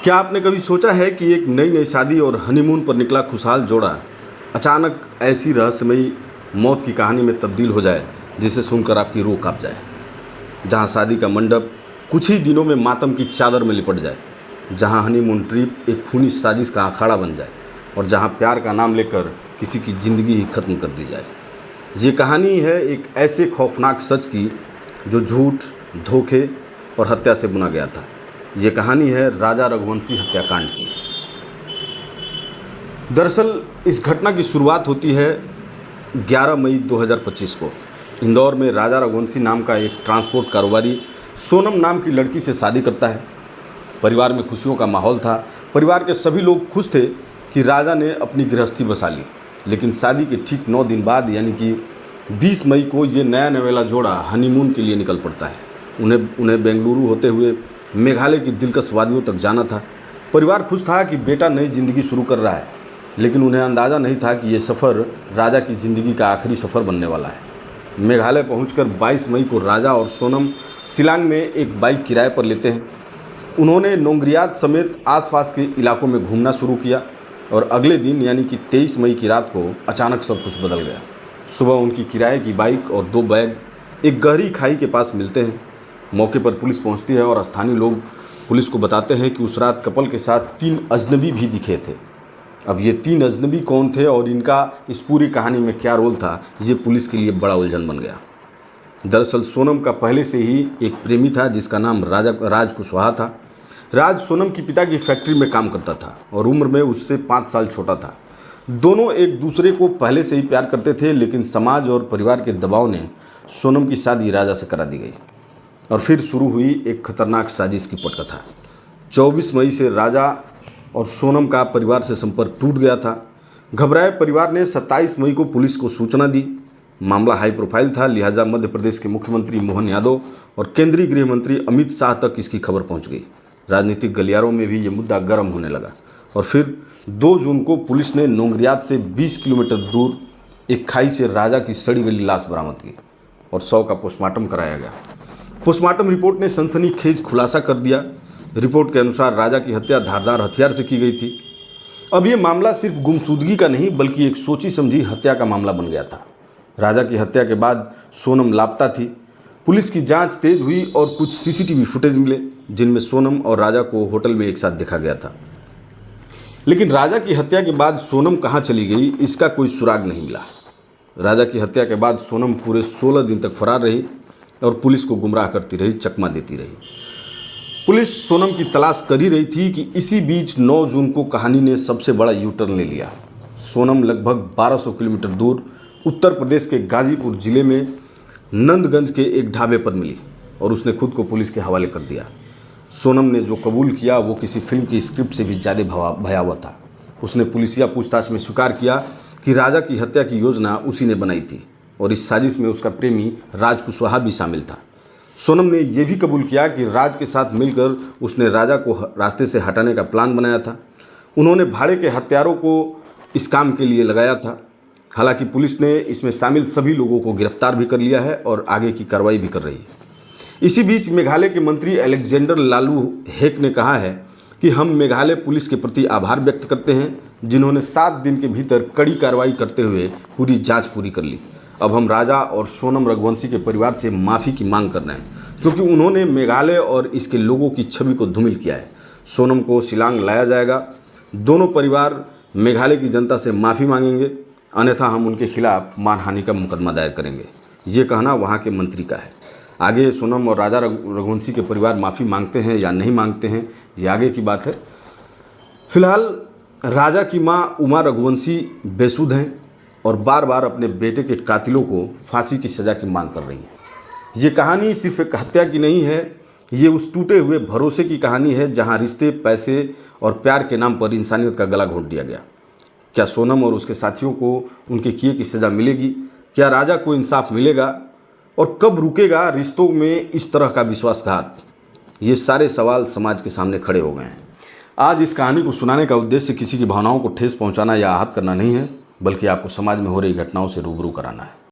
क्या आपने कभी सोचा है कि एक नई नई शादी और हनीमून पर निकला खुशहाल जोड़ा अचानक ऐसी रहस्यमयी मौत की कहानी में तब्दील हो जाए जिसे सुनकर आपकी रूह कांप जाए। जहां शादी का मंडप कुछ ही दिनों में मातम की चादर में लिपट जाए, जहां हनीमून ट्रिप एक खूनी साजिश का अखाड़ा बन जाए और जहां प्यार का नाम लेकर किसी की ज़िंदगी ही खत्म कर दी जाए। ये कहानी है एक ऐसे खौफनाक सच की जो झूठ, धोखे और हत्या से बुना गया था। ये कहानी है राजा रघुवंशी हत्याकांड की। दरअसल इस घटना की शुरुआत होती है 11 मई 2025 को। इंदौर में राजा रघुवंशी नाम का एक ट्रांसपोर्ट कारोबारी सोनम नाम की लड़की से शादी करता है। परिवार में खुशियों का माहौल था। परिवार के सभी लोग खुश थे कि राजा ने अपनी गृहस्थी बसा ली। लेकिन शादी के ठीक 9 दिन बाद यानी कि 20 मई को ये नया नवेला जोड़ा हनीमून के लिए निकल पड़ता है। उन्हें बेंगलुरु होते हुए मेघालय की दिलकश वादियों तक जाना था। परिवार खुश था कि बेटा नई ज़िंदगी शुरू कर रहा है, लेकिन उन्हें अंदाज़ा नहीं था कि ये सफ़र राजा की ज़िंदगी का आखिरी सफ़र बनने वाला है। मेघालय पहुंचकर 22 मई को राजा और सोनम शिलांग में एक बाइक किराए पर लेते हैं। उन्होंने नोंगरियात समेत आसपास के इलाकों में घूमना शुरू किया और अगले दिन यानी कि 23 मई की रात को अचानक सब कुछ बदल गया। सुबह उनकी किराए की बाइक और 2 बैग एक गहरी खाई के पास मिलते हैं। मौके पर पुलिस पहुंचती है और स्थानीय लोग पुलिस को बताते हैं कि उस रात कपल के साथ 3 अजनबी भी दिखे थे। अब ये 3 अजनबी कौन थे और इनका इस पूरी कहानी में क्या रोल था, ये पुलिस के लिए बड़ा उलझन बन गया। दरअसल सोनम का पहले से ही एक प्रेमी था जिसका नाम राज कुशवाहा था। राज सोनम की पिता की फैक्ट्री में काम करता था और उम्र में उससे 5 साल छोटा था। दोनों एक दूसरे को पहले से ही प्यार करते थे, लेकिन समाज और परिवार के दबाव ने सोनम की शादी राजा से करा दी गई और फिर शुरू हुई एक खतरनाक साजिश की पटकथा। 24 मई से राजा और सोनम का परिवार से संपर्क टूट गया था। घबराए परिवार ने 27 मई को पुलिस को सूचना दी। मामला हाई प्रोफाइल था, लिहाजा मध्य प्रदेश के मुख्यमंत्री मोहन यादव और केंद्रीय गृह मंत्री अमित शाह तक इसकी खबर पहुंच गई। राजनीतिक गलियारों में भी ये मुद्दा गर्म होने लगा और फिर 2 जून को पुलिस ने नोंगरियात से 20 किलोमीटर दूर एक खाई से राजा की सड़ी गली लाश बरामद की और शव का पोस्टमार्टम कराया गया। पोस्टमार्टम रिपोर्ट ने सनसनीखेज खुलासा कर दिया। रिपोर्ट के अनुसार राजा की हत्या धारदार हथियार से की गई थी। अब ये मामला सिर्फ गुमशुदगी का नहीं बल्कि एक सोची समझी हत्या का मामला बन गया था। राजा की हत्या के बाद सोनम लापता थी। पुलिस की जांच तेज हुई और कुछ सीसीटीवी फुटेज मिले जिनमें सोनम और राजा को होटल में एक साथ देखा गया था। लेकिन राजा की हत्या के बाद सोनम कहाँ चली गई, इसका कोई सुराग नहीं मिला। राजा की हत्या के बाद सोनम पूरे 16 दिन तक फरार रही और पुलिस को गुमराह करती रही, चकमा देती रही। पुलिस सोनम की तलाश कर ही रही थी कि इसी बीच 9 जून को कहानी ने सबसे बड़ा यू टर्न ले लिया। सोनम लगभग 1200 किलोमीटर दूर उत्तर प्रदेश के गाजीपुर जिले में नंदगंज के एक ढाबे पर मिली और उसने खुद को पुलिस के हवाले कर दिया। सोनम ने जो कबूल किया वो किसी फिल्म की स्क्रिप्ट से भी ज़्यादा भयावह था। उसने पुलिसिया पूछताछ में स्वीकार किया कि राजा की हत्या की योजना उसी ने बनाई थी और इस साजिश में उसका प्रेमी राज कुशवाहा भी शामिल था। सोनम ने यह भी कबूल किया कि राज के साथ मिलकर उसने राजा को रास्ते से हटाने का प्लान बनाया था। उन्होंने भाड़े के हत्यारों को इस काम के लिए लगाया था। हालांकि पुलिस ने इसमें शामिल सभी लोगों को गिरफ्तार भी कर लिया है और आगे की कार्रवाई भी कर रही है। इसी बीच मेघालय के मंत्री अलेक्जेंडर लालू हेक ने कहा है कि हम मेघालय पुलिस के प्रति आभार व्यक्त करते हैं जिन्होंने 7 दिन के भीतर कड़ी कार्रवाई करते हुए पूरी जांच पूरी कर ली। अब हम राजा और सोनम रघुवंशी के परिवार से माफ़ी की मांग कर रहे हैं क्योंकि उन्होंने मेघालय और इसके लोगों की छवि को धूमिल किया है। सोनम को शिलांग लाया जाएगा। दोनों परिवार मेघालय की जनता से माफ़ी मांगेंगे, अन्यथा हम उनके खिलाफ मानहानि का मुकदमा दायर करेंगे। ये कहना वहाँ के मंत्री का है। आगे सोनम और राजा रघुवंशी के परिवार माफ़ी मांगते हैं या नहीं मांगते हैं, ये आगे की बात है। फिलहाल राजा की माँ उमा रघुवंशी बेसुध हैं और बार बार अपने बेटे के कातिलों को फांसी की सज़ा की मांग कर रही हैं। ये कहानी सिर्फ एक हत्या की नहीं है, ये उस टूटे हुए भरोसे की कहानी है जहां रिश्ते, पैसे और प्यार के नाम पर इंसानियत का गला घोंट दिया गया। क्या सोनम और उसके साथियों को उनके किए की सज़ा मिलेगी? क्या राजा को इंसाफ मिलेगा? और कब रुकेगा रिश्तों में इस तरह का विश्वासघात? ये सारे सवाल समाज के सामने खड़े हो गए हैं। आज इस कहानी को सुनाने का उद्देश्य किसी की भावनाओं को ठेस पहुंचाना या आहत करना नहीं है, बल्कि आपको समाज में हो रही घटनाओं से रूबरू कराना है।